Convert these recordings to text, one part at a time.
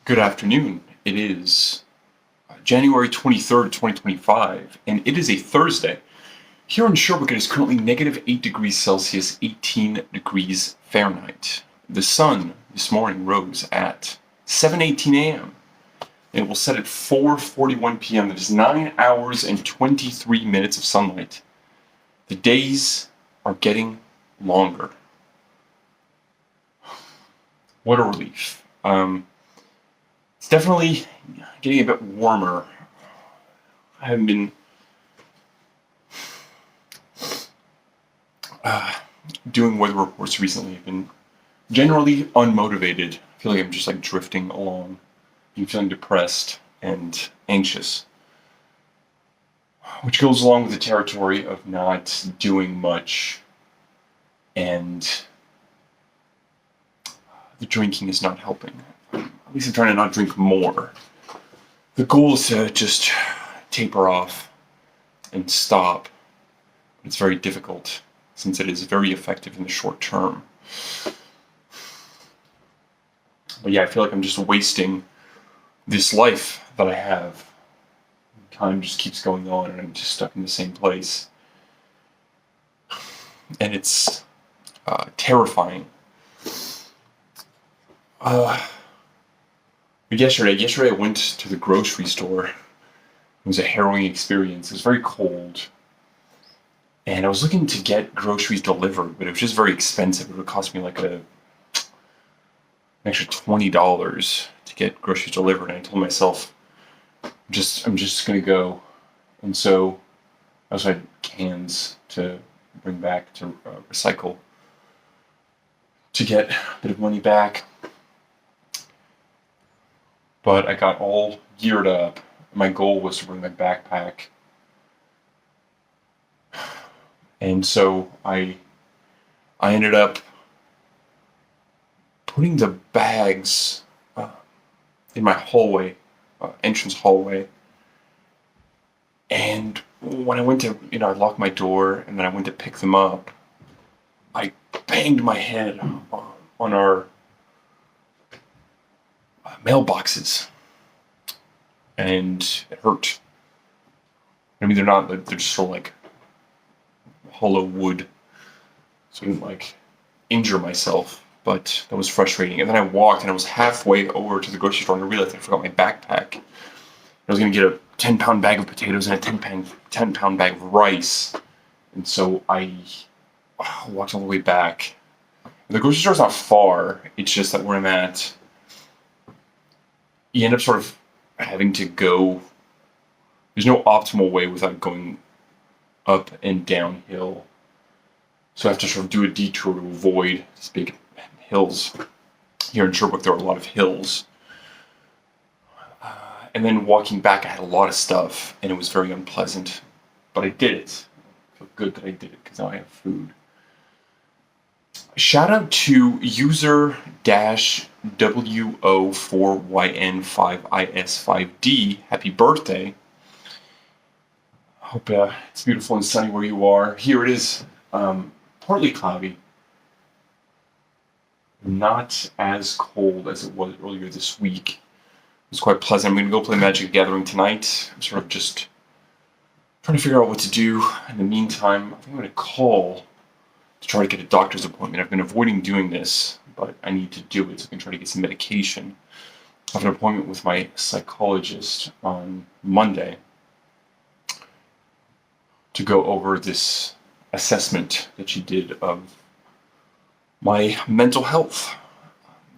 Good afternoon. It is January 23rd, 2025, and it is a Thursday. Here in Sherbrooke, it is currently -8 degrees Celsius, 18 degrees Fahrenheit. The sun this morning rose at 7:18 a.m. and it will set at 4:41 p.m. That is 9 hours and 23 minutes of sunlight. The days are getting longer. What a relief. It's definitely getting a bit warmer. I haven't been doing weather reports recently. I've been generally unmotivated. I feel like I'm just like drifting along. I'm feeling depressed and anxious, which goes along with the territory of not doing much, and the drinking is not helping. At least I'm trying to not drink more. The goal is to just taper off and stop. It's very difficult since it is very effective in the short term. But yeah, I feel like I'm just wasting this life that I have. Time just keeps going on and I'm just stuck in the same place. And it's terrifying. Yesterday I went to the grocery store. It was a harrowing experience. It was very cold. And I was looking to get groceries delivered, but it was just very expensive. It would cost me like an extra $20 to get groceries delivered. And I told myself, I'm just gonna go. And so I also had cans to bring back to recycle to get a bit of money back. But I got all geared up. My goal was to bring my backpack. And so I ended up putting the bags in my hallway, entrance hallway. And when I went to, I locked my door and then I went to pick them up, I banged my head on our mailboxes, and it hurt. I mean, they're just sort of like hollow wood, so I didn't like injure myself, but that was frustrating. And then I walked and I was halfway over to the grocery store and I realized I forgot my backpack. I was going to get a 10-pound bag of potatoes and a 10-pound bag of rice, and so I walked all the way back. The grocery store's not far, it's just that where I'm at, you end up sort of having to go, there's no optimal way without going up and downhill. So I have to sort of do a detour to avoid these big hills. Here in Sherbrooke, there are a lot of hills. And then walking back, I had a lot of stuff, and it was very unpleasant. But I did it. I feel good that I did it, because now I have food. Shout out to user-WO4YN5IS5D. Happy birthday. Hope it's beautiful and sunny where you are. Here it is, partly cloudy. Not as cold as it was earlier this week. It was quite pleasant. I'm going to go play Magic the Gathering tonight. I'm sort of just trying to figure out what to do. In the meantime, I think I'm going to call to try to get a doctor's appointment. I've been avoiding doing this, but I need to do it so I can try to get some medication. I have an appointment with my psychologist on Monday to go over this assessment that she did of my mental health.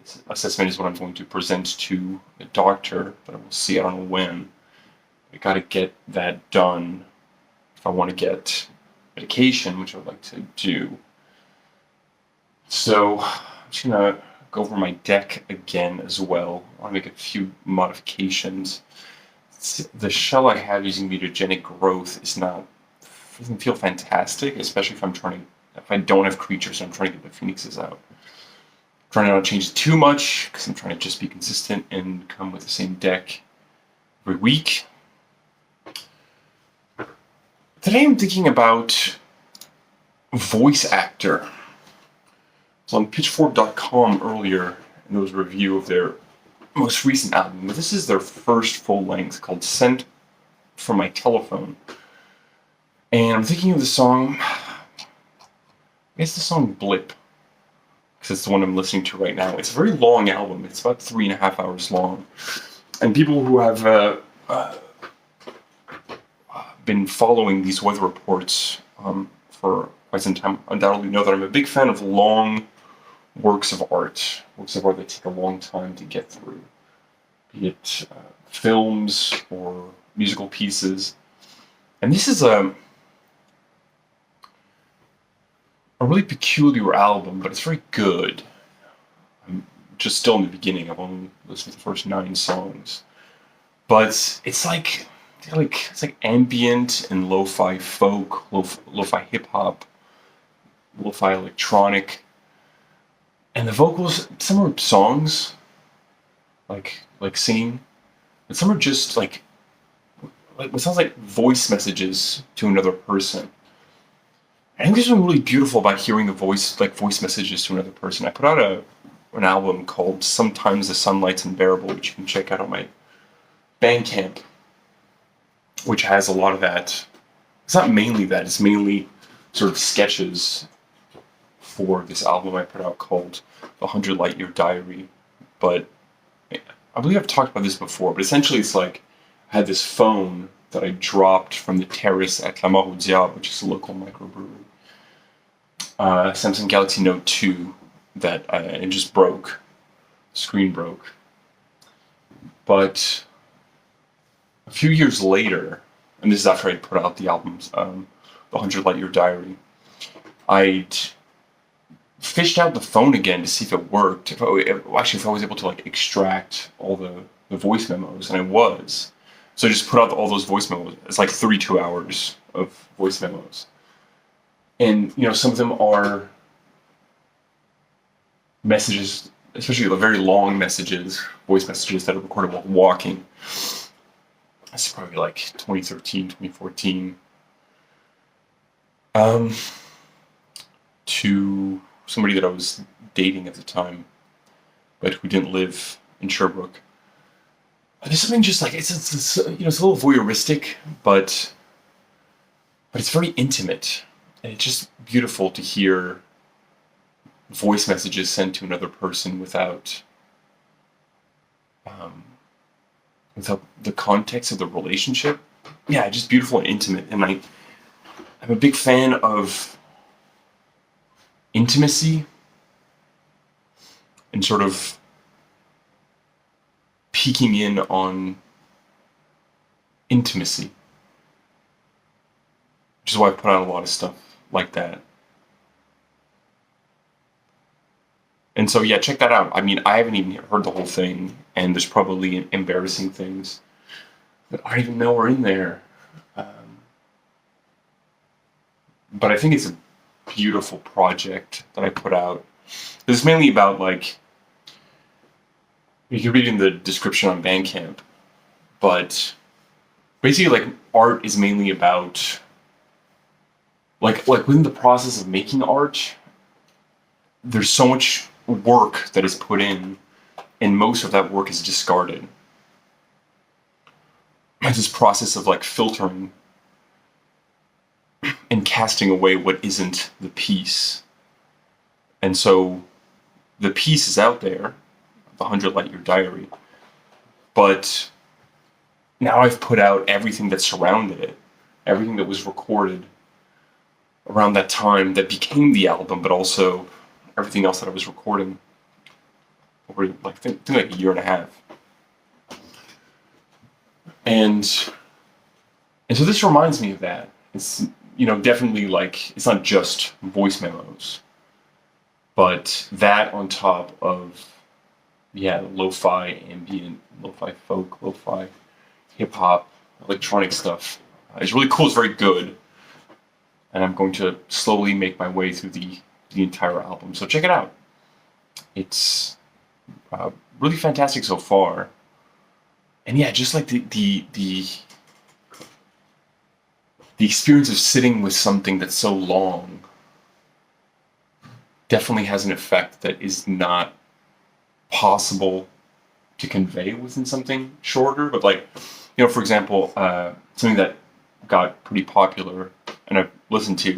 This assessment is what I'm going to present to the doctor, but I will see, I don't know when. I gotta get that done if I want to get medication, which I would like to do. So I'm just gonna go over my deck again as well. I want to make a few modifications. The shell I have using mutagenic growth doesn't feel fantastic, especially if I don't have creatures and I'm trying to get the phoenixes out. I'm trying to not change it too much because I'm trying to just be consistent and come with the same deck every week. Today I'm thinking about voice actor. So on pitchfork.com earlier, and there was a review of their most recent album, but this is their first full length called Sent from My Telephone. And I'm thinking of the song, I guess the song Blip, because it's the one I'm listening to right now. It's a very long album. It's about 3.5 hours long. And people who have been following these weather reports for quite some time undoubtedly know that I'm a big fan of long works of art that take a long time to get through, be it films or musical pieces. And this is a really peculiar album, but it's very good. I'm just still in the beginning. I've only listened to the first 9 songs, but it's like ambient and lo-fi folk, lo-fi hip hop, lo-fi electronic, and the vocals. Some are songs, like singing, and some are just like it sounds like voice messages to another person. I think there's something really beautiful about hearing the voice messages to another person. I put out an album called Sometimes the Sunlight's Unbearable, which you can check out on my Bandcamp, which has a lot of that. It's not mainly that, it's mainly sort of sketches for this album I put out called The 100 Light Year Diary. But I believe I've talked about this before, but essentially it's like I had this phone that I dropped from the terrace at La Mort au Diable, which is a local microbrewery. Samsung Galaxy Note 2 that it just broke. The screen broke. But a few years later, and this is after I'd put out the albums, The 100 Light Year Diary, I'd fished out the phone again to see if it worked. If I was able to extract all the voice memos, and I was. So I just put out all those voice memos. It's like 32 hours of voice memos. And, some of them are messages, especially the very long messages, voice messages that are recorded while walking. It's probably like 2013, 2014. To somebody that I was dating at the time, but who didn't live in Sherbrooke. There's something just like it's a little voyeuristic, but it's very intimate, and it's just beautiful to hear voice messages sent to another person without the context of the relationship. Yeah, just beautiful and intimate, and I'm a big fan of intimacy and sort of peeking in on intimacy, which is why I put out a lot of stuff like that. And so, yeah, check that out. I mean, I haven't even heard the whole thing, and there's probably embarrassing things that I don't even know are in there. But I think it's a beautiful project that I put out. This is mainly about, you can read in the description on Bandcamp, but basically, art is mainly about, within the process of making art, there's so much work that is put in, and most of that work is discarded. It's this process of filtering and casting away what isn't the piece. And so the piece is out there, the 100 Light Year Diary, but now I've put out everything that surrounded it, everything that was recorded around that time that became the album, but also everything else that I was recording over I think a year and a half. And so this reminds me of that. It's definitely it's not just voice memos, but that on top of lo-fi ambient, lo-fi folk, lo-fi hip hop, electronic stuff. It's really cool. It's very good, and I'm going to slowly make my way through the entire album. So check it out. It's really fantastic so far, and yeah, just the experience of sitting with something that's so long definitely has an effect that is not possible to convey within something shorter. But like, for example, something that got pretty popular and I've listened to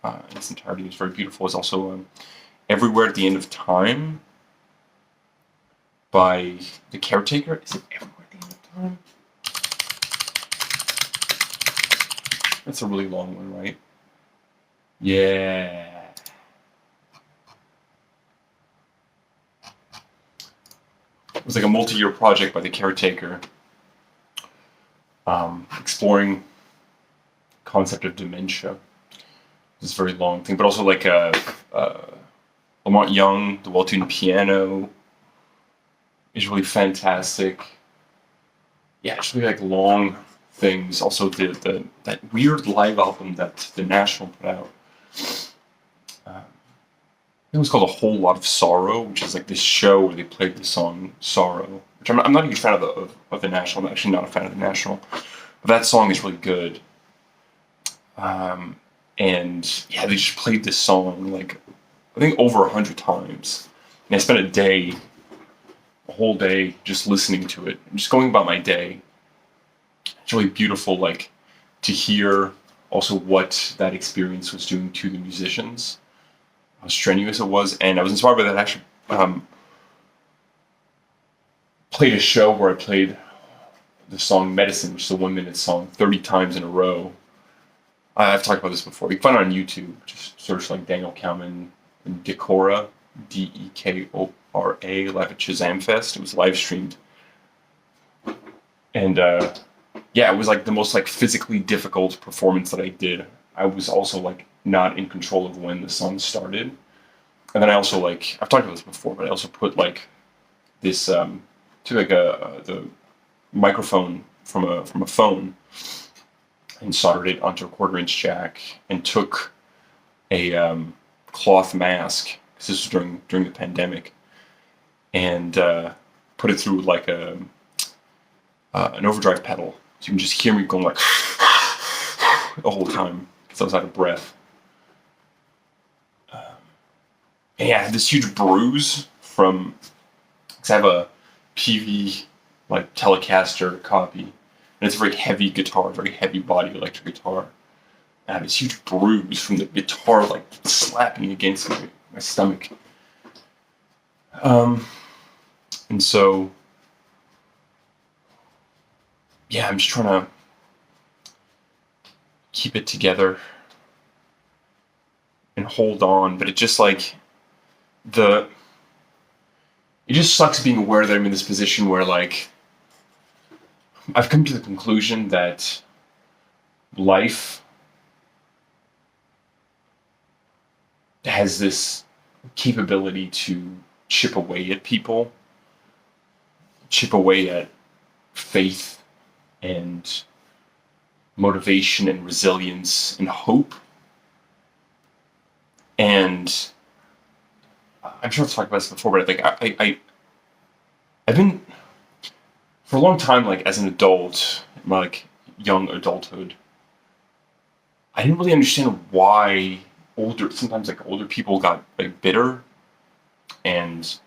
in its entirety, it's very beautiful, is also Everywhere at the End of Time by The Caretaker. Is it Everywhere at the End of Time? That's a really long one, right? Yeah. It was like a multi-year project by The Caretaker, exploring concept of dementia. This very long thing, but also like Lamont Young, the well-tuned piano is really fantastic. Yeah, it's really like long things. Also, that weird live album that the National put out. It was called A Whole Lot of Sorrow, which is like this show where they played the song Sorrow, which I'm not a huge fan of the National. I'm actually not a fan of the National, but that song is really good. And yeah, they just played this song like I think over 100 times, and I spent a whole day just listening to it, and just going about my day. It's really beautiful, like to hear also what that experience was doing to the musicians, how strenuous it was, and I was inspired by that. Actually, played a show where I played the song Medicine, which is a 1-minute song, 30 times in a row. I've talked about this before. You can find it on YouTube. Just search like Daniel Cowman and Dekora, Dekora, live at Shazam Fest. It was live streamed. And yeah, it was like the most like physically difficult performance that I did. I was also like not in control of when the song started. And then I also like, I've talked about this before, but I also put like this, took like the microphone from a phone and soldered it onto a 1/4-inch jack, and took a cloth mask, because this was during the pandemic, and put it through like an overdrive pedal, so you can just hear me going like the whole time because I was out of breath. And yeah, I had this huge bruise because I have a PV like Telecaster copy. And it's a very heavy guitar, very heavy body electric guitar. I had this huge bruise from the guitar like slapping against my stomach. And so, yeah, I'm just trying to keep it together and hold on. But it just like it just sucks being aware that I'm in this position where like I've come to the conclusion that life has this capability to chip away at people, chip away at faith and motivation and resilience and hope. And I'm sure I've talked about this before, but I think I've been for a long time, like as an adult, my like young adulthood, I didn't really understand why sometimes like older people got like bitter and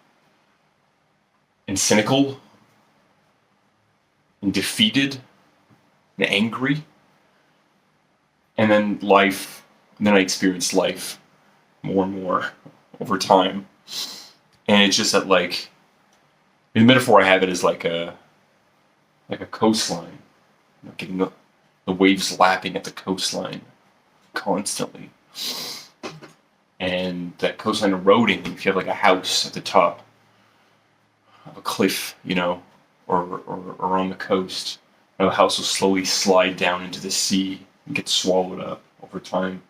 cynical and defeated and angry. And then I experienced life more and more over time. And it's just that like the metaphor I have it is like a coastline, getting the waves lapping at the coastline constantly, and that coastline eroding. If you have like a house at the top of a cliff, or on the coast, the house will slowly slide down into the sea and get swallowed up over time.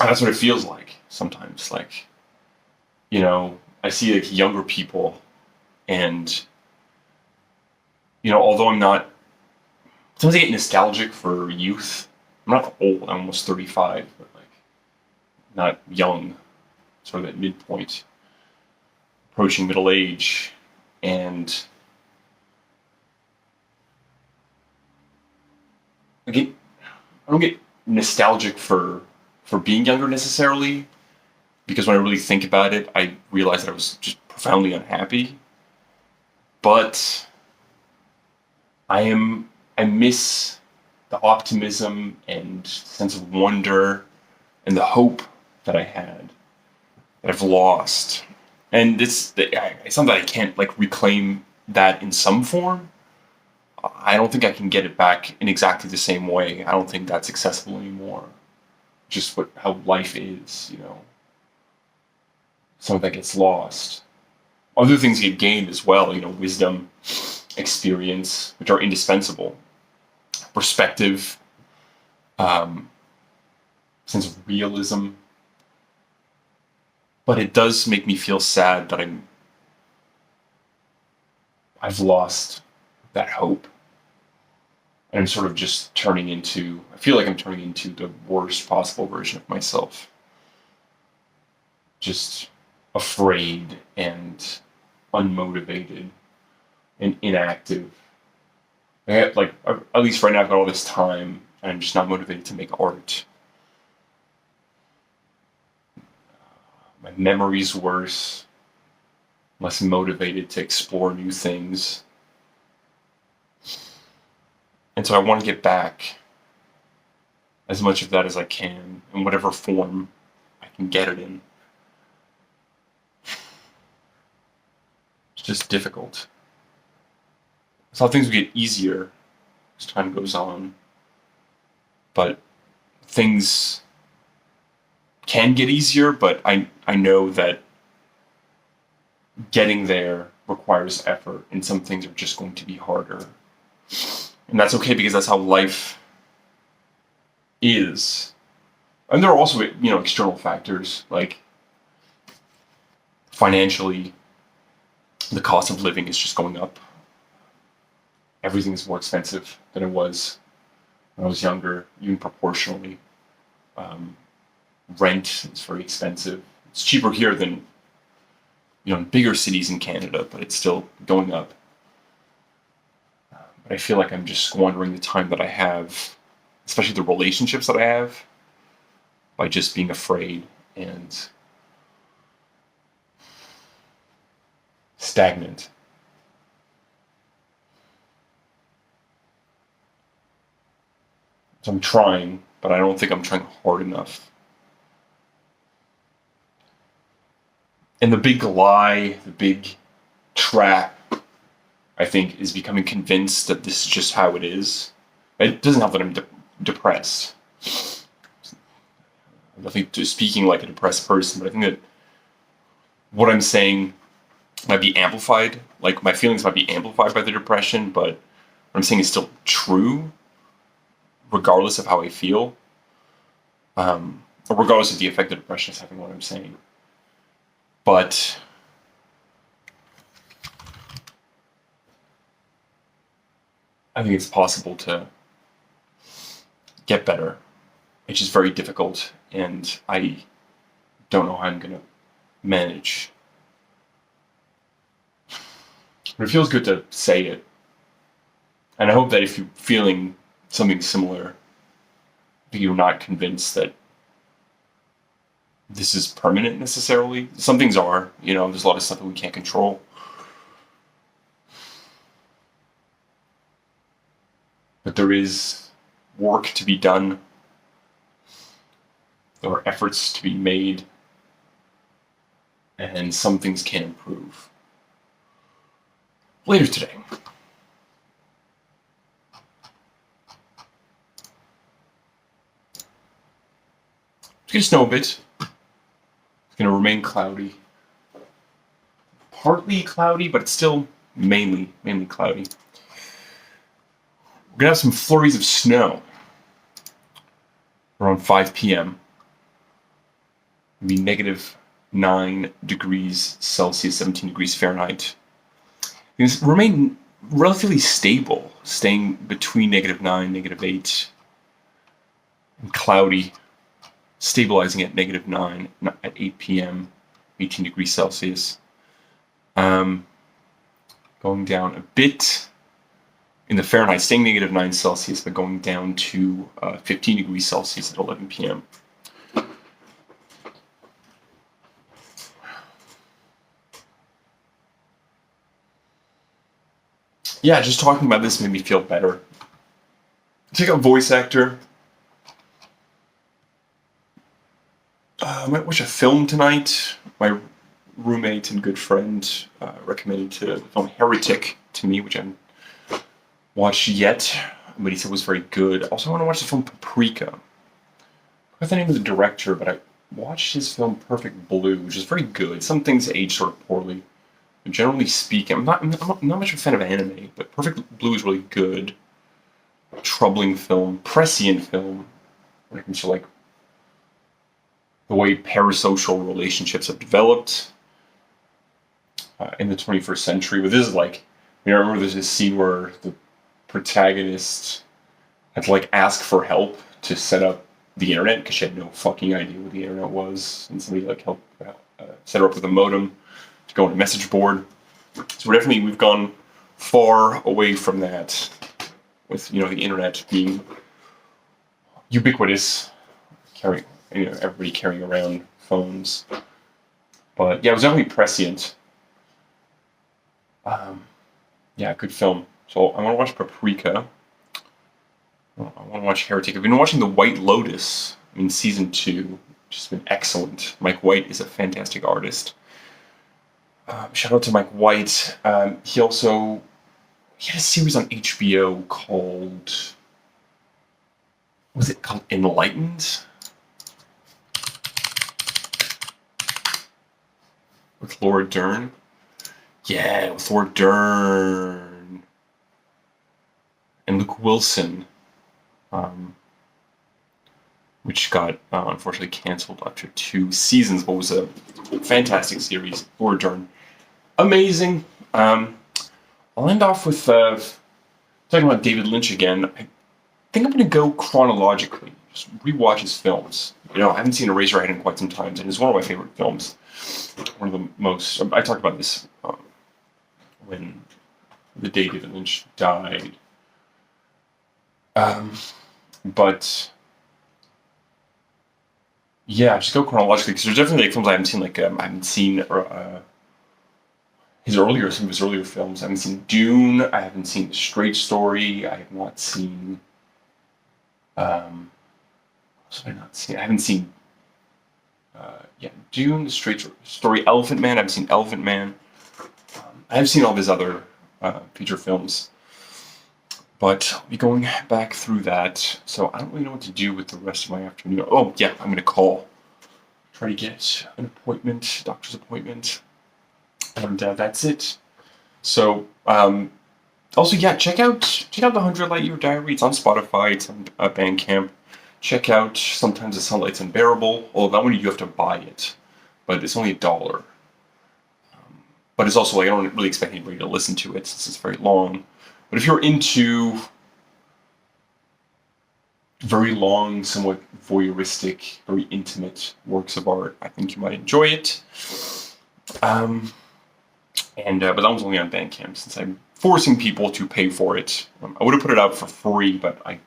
And that's what it feels like sometimes. Like, I see like younger people, and although sometimes I get nostalgic for youth. I'm not old, I'm almost 35, but like not young, sort of at midpoint, approaching middle age, and I don't get nostalgic for being younger necessarily, because when I really think about it, I realize that I was just profoundly unhappy. But I miss the optimism and sense of wonder and the hope that I had that I've lost. And it's not that I can't like reclaim that in some form. I don't think I can get it back in exactly the same way. I don't think that's accessible anymore. Just how life is, Some of that gets lost. Other things get gained as well, wisdom, experience, which are indispensable. Perspective, um, sense of realism. But it does make me feel sad that I've lost that hope. And I'm sort of just I feel like I'm turning into the worst possible version of myself. Just afraid and unmotivated and inactive. At least right now I've got all this time and I'm just not motivated to make art. My memory's worse. Less motivated to explore new things. And so I want to get back as much of that as I can in whatever form I can get it in. It's just difficult. I thought things would get easier as time goes on. But things can get easier, but I know that getting there requires effort, and some things are just going to be harder. And that's okay because that's how life is. And there are also, external factors like financially, the cost of living is just going up. Everything is more expensive than it was when I was younger, even proportionally. Rent is very expensive. It's cheaper here than, in bigger cities in Canada, but it's still going up. But I feel like I'm just squandering the time that I have, especially the relationships that I have, by just being afraid and stagnant. So I'm trying, but I don't think I'm trying hard enough. And the big lie, the big trap, I think, is becoming convinced that this is just how it is. It doesn't help that I'm depressed. I'm definitely speaking like a depressed person, but I think that what I'm saying might be amplified. Like, my feelings might be amplified by the depression, but what I'm saying is still true, regardless of how I feel. Or regardless of the effect the depression is having on what I'm saying. But I think it's possible to get better. It's just very difficult, and I don't know how I'm going to manage. But it feels good to say it. And I hope that if you're feeling something similar, that you're not convinced that this is permanent necessarily. Some things are, there's a lot of stuff that we can't control. But there is work to be done. There are efforts to be made. And some things can improve. Later today. It's going to snow a bit. It's going to remain cloudy. Partly cloudy, but it's still mainly cloudy. We're going to have some flurries of snow around 5 p.m. It'll be -9 degrees Celsius, 17 degrees Fahrenheit. It's remain relatively stable, staying between -9, -8, and cloudy, stabilizing at -9 at 8 p.m., 18 degrees Celsius. Going down a bit in the Fahrenheit, staying -9 Celsius, but going down to 15 degrees Celsius at 11 p.m. yeah, just talking about this made me feel better. Check out voice actor. I might watch a film tonight. My roommate and good friend recommended the film Heretic to me, which I haven't watched yet, but he said was very good. Also, I want to watch the film Paprika. I forgot the name of the director, but I watched his film Perfect Blue, which is very good. Some things age sort of poorly. But generally speaking, I'm not much of a fan of anime, but Perfect Blue is really good. Troubling film, prescient film, when it comes to like the way parasocial relationships have developed in the 21st century. But this is like, I remember there's this scene where the protagonist had to like ask for help to set up the internet because she had no fucking idea what the internet was, and somebody like helped set her up with a modem to go on a message board. So we've gone far away from that, with the internet being ubiquitous, everybody carrying around phones. But yeah, it was definitely prescient. Yeah, good film. So I want to watch Paprika. I want to watch Heretic. I've been watching The White Lotus in season 2, which has been excellent. Mike White is a fantastic artist. Shout out to Mike White. He had a series on HBO called, was it called Enlightened? With Laura Dern. Yeah, with Laura Dern and Luke Wilson, which got unfortunately canceled after 2 seasons, but was a fantastic series. Laura Dern, amazing. I'll end off with talking about David Lynch again. I think I'm going to go chronologically, just rewatch his films. I haven't seen Eraserhead in quite some time, and it's one of my favorite films. One of the most. I talked about this when the day David Lynch died. But yeah, just go chronologically because there's definitely films I haven't seen. Like I haven't seen some of his earlier films. I haven't seen Dune. I haven't seen The Straight Story. I have not seen. What have I not seen? I haven't seen. Dune, The Straight Story, Elephant Man. I haven't seen Elephant Man. I have seen all of his other feature films, but I'll be going back through that. So I don't really know what to do with the rest of my afternoon. Oh yeah, I'm gonna try to get an appointment, doctor's appointment, and that's it. So also check out the 100 Light Year Diary. It's on Spotify. It's on Bandcamp. Check out Sometimes the Sunlight's Unbearable. Although that one you have to buy it, but it's only $1. But it's also like I don't really expect anybody to listen to it since it's very long. But if you're into very long, somewhat voyeuristic, very intimate works of art, I think you might enjoy it. But that one's only on Bandcamp since I'm forcing people to pay for it. I would have put it out for free, but I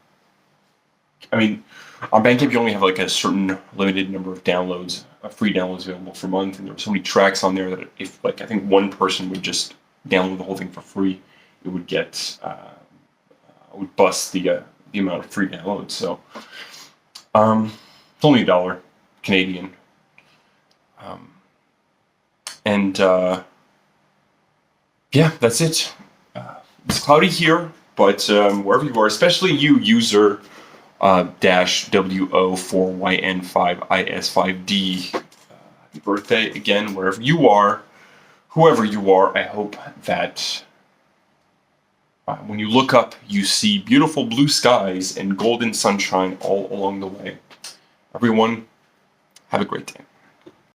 mean, on Bandcamp you only have like a certain limited number of downloads, free downloads available for a month, and there were so many tracks on there that if I think one person would just download the whole thing for free, it would would bust the amount of free downloads. So it's only $1 Canadian, and that's it. It's cloudy here, but wherever you are, especially you user -WO4YN5IS5D. Happy birthday again, wherever you are, whoever you are. I hope that when you look up, you see beautiful blue skies and golden sunshine all along the way. Everyone, have a great day.